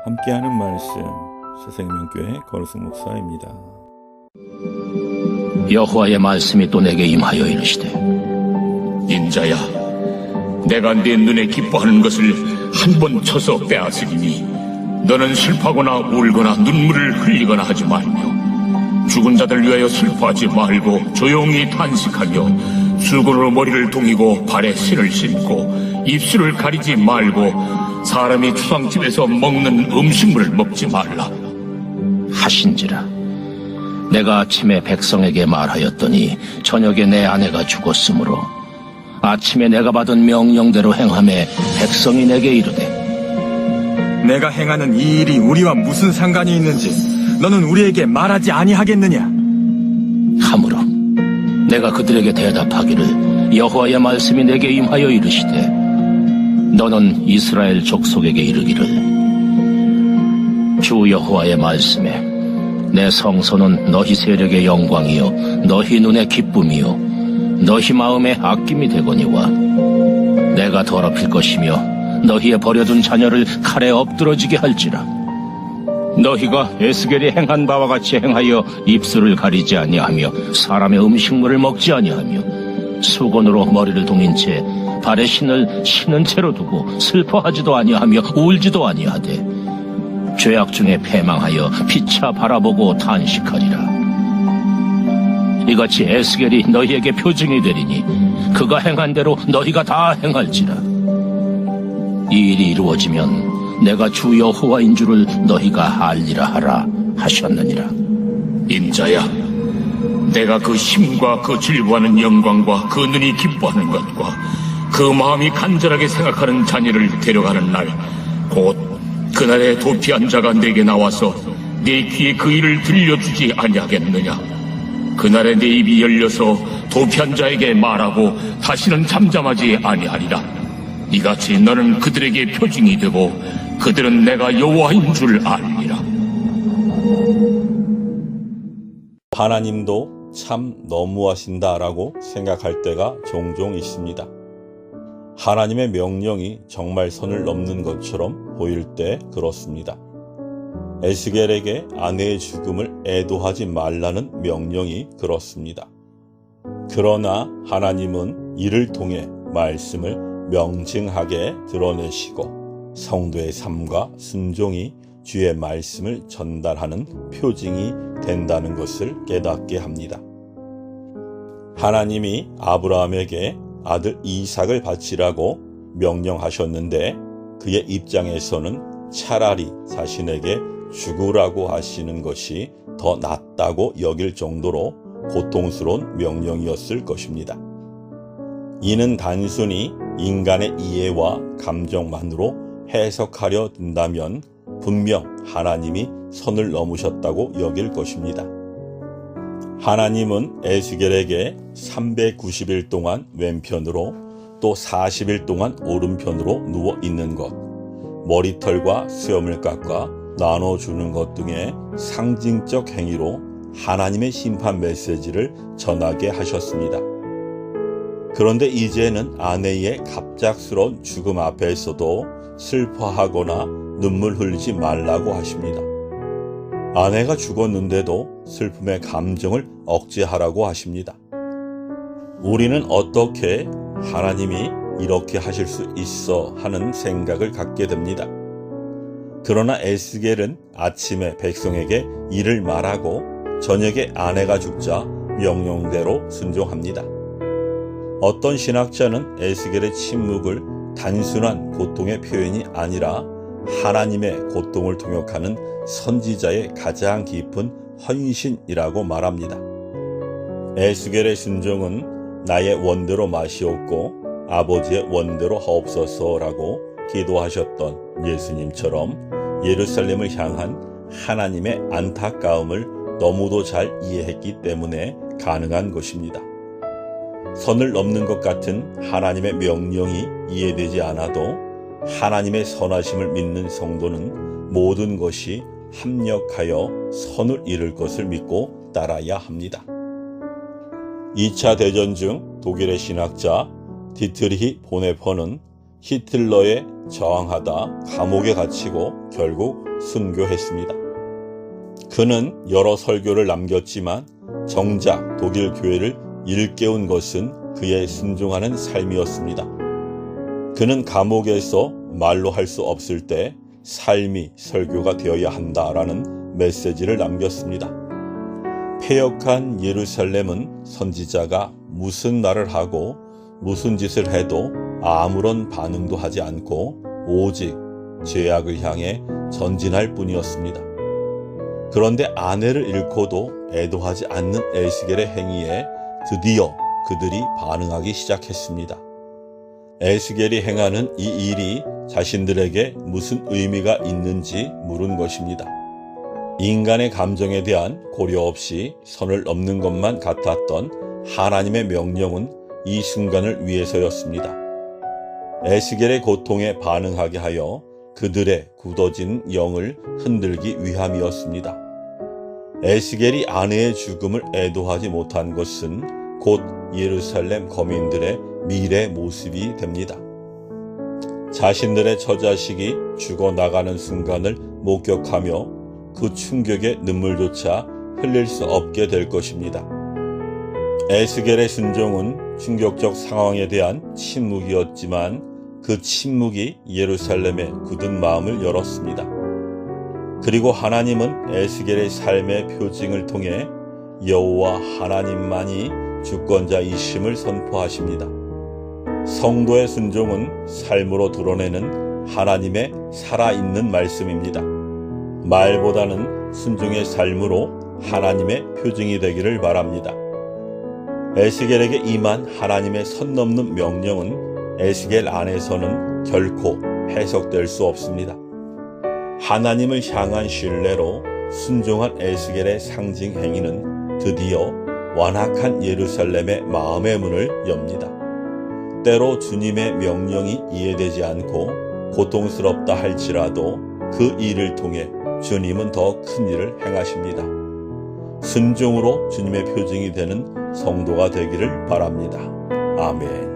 함께하는 말씀 새생명교회 거루승 목사입니다. 여호와의 말씀이 또 내게 임하여 이르시되, 인자야, 내가 네 눈에 기뻐하는 것을 한 번 쳐서 빼앗으리니 너는 슬퍼하거나 울거나 눈물을 흘리거나 하지 말며 죽은 자들 위하여 슬퍼하지 말고 조용히 탄식하며 수건으로 머리를 동이고 발에 신을 신고 입술을 가리지 말고 사람이 추상집에서 먹는 음식물을 먹지 말라 하신지라. 내가 아침에 백성에게 말하였더니 저녁에 내 아내가 죽었으므로 아침에 내가 받은 명령대로 행하매 백성이 내게 이르되, 내가 행하는 이 일이 우리와 무슨 상관이 있는지 너는 우리에게 말하지 아니하겠느냐 하므로 내가 그들에게 대답하기를, 여호와의 말씀이 내게 임하여 이르시되, 너는 이스라엘 족속에게 이르기를, 주 여호와의 말씀에 내 성소는 너희 세력의 영광이요 너희 눈의 기쁨이요 너희 마음의 아낌이 되거니와 내가 더럽힐 것이며 너희의 버려둔 자녀를 칼에 엎드러지게 할지라. 너희가 에스겔이 행한 바와 같이 행하여 입술을 가리지 아니하며 사람의 음식물을 먹지 아니하며 수건으로 머리를 동인 채 발에 신을 신은 채로 두고 슬퍼하지도 아니하며 울지도 아니하되 죄악 중에 패망하여 피차 바라보고 탄식하리라. 이같이 에스겔이 너희에게 표징이 되리니 그가 행한 대로 너희가 다 행할지라. 이 일이 이루어지면 내가 주 여호와인 줄을 너희가 알리라 하라 하셨느니라. 인자야, 내가 그 힘과 그 즐거워하는 영광과 그 눈이 기뻐하는 것과 그 마음이 간절하게 생각하는 자녀를 데려가는 날, 곧 그날에 도피한 자가 내게 나와서 내 귀에 그 일을 들려주지 아니하겠느냐. 그날에 내 입이 열려서 도피한 자에게 말하고 다시는 잠잠하지 아니하리라. 이같이 너는 그들에게 표징이 되고 그들은 내가 여호와인 줄 알리라. 하나님도 참 너무하신다라고 생각할 때가 종종 있습니다. 하나님의 명령이 정말 선을 넘는 것처럼 보일 때 그렇습니다. 에스겔에게 아내의 죽음을 애도하지 말라는 명령이 그렇습니다. 그러나 하나님은 이를 통해 말씀을 명징하게 드러내시고 성도의 삶과 순종이 주의 말씀을 전달하는 표징이 된다는 것을 깨닫게 합니다. 하나님이 아브라함에게 아들 이삭을 바치라고 명령하셨는데 그의 입장에서는 차라리 자신에게 죽으라고 하시는 것이 더 낫다고 여길 정도로 고통스러운 명령이었을 것입니다. 이는 단순히 인간의 이해와 감정만으로 해석하려 든다면 분명 하나님이 선을 넘으셨다고 여길 것입니다. 하나님은 에스겔에게 390일 동안 왼편으로 또 40일 동안 오른편으로 누워 있는 것, 머리털과 수염을 깎아 나눠주는 것 등의 상징적 행위로 하나님의 심판 메시지를 전하게 하셨습니다. 그런데 이제는 아내의 갑작스러운 죽음 앞에서도 슬퍼하거나 눈물 흘리지 말라고 하십니다. 아내가 죽었는데도 슬픔의 감정을 억제하라고 하십니다. 우리는 어떻게 하나님이 이렇게 하실 수 있어 하는 생각을 갖게 됩니다. 그러나 에스겔은 아침에 백성에게 이를 말하고 저녁에 아내가 죽자 명령대로 순종합니다. 어떤 신학자는 에스겔의 침묵을 단순한 고통의 표현이 아니라 하나님의 고통을 통역하는 선지자의 가장 깊은 헌신이라고 말합니다. 에스겔의 순종은 나의 원대로 마시옵고 아버지의 원대로 하옵소서라고 기도하셨던 예수님처럼 예루살렘을 향한 하나님의 안타까움을 너무도 잘 이해했기 때문에 가능한 것입니다. 선을 넘는 것 같은 하나님의 명령이 이해되지 않아도 하나님의 선하심을 믿는 성도는 모든 것이 합력하여 선을 이룰 것을 믿고 따라야 합니다. 2차 대전 중 독일의 신학자 디트리히 보네퍼는 히틀러에 저항하다 감옥에 갇히고 결국 순교했습니다. 그는 여러 설교를 남겼지만 정작 독일 교회를 일깨운 것은 그의 순종하는 삶이었습니다. 그는 감옥에서 말로 할 수 없을 때 삶이 설교가 되어야 한다라는 메시지를 남겼습니다. 패역한 예루살렘은 선지자가 무슨 말을 하고 무슨 짓을 해도 아무런 반응도 하지 않고 오직 죄악을 향해 전진할 뿐이었습니다. 그런데 아내를 잃고도 애도하지 않는 에스겔의 행위에 드디어 그들이 반응하기 시작했습니다. 에스겔이 행하는 이 일이 자신들에게 무슨 의미가 있는지 물은 것입니다. 인간의 감정에 대한 고려 없이 선을 넘는 것만 같았던 하나님의 명령은 이 순간을 위해서였습니다. 에스겔의 고통에 반응하게 하여 그들의 굳어진 영을 흔들기 위함이었습니다. 에스겔이 아내의 죽음을 애도하지 못한 것은 곧 예루살렘 거민들의 미래 모습이 됩니다. 자신들의 처자식이 죽어나가는 순간을 목격하며 그 충격의 눈물조차 흘릴 수 없게 될 것입니다. 에스겔의 순종은 충격적 상황에 대한 침묵이었지만 그 침묵이 예루살렘의 굳은 마음을 열었습니다. 그리고 하나님은 에스겔의 삶의 표징을 통해 여호와 하나님만이 주권자이심을 선포하십니다. 성도의 순종은 삶으로 드러내는 하나님의 살아있는 말씀입니다. 말보다는 순종의 삶으로 하나님의 표징이 되기를 바랍니다. 에스겔에게 임한 하나님의 선 넘는 명령은 에스겔 안에서는 결코 해석될 수 없습니다. 하나님을 향한 신뢰로 순종한 에스겔의 상징 행위는 드디어 완악한 예루살렘의 마음의 문을 엽니다. 때로 주님의 명령이 이해되지 않고 고통스럽다 할지라도 그 일을 통해 주님은 더 큰 일을 행하십니다. 순종으로 주님의 표징이 되는 성도가 되기를 바랍니다. 아멘.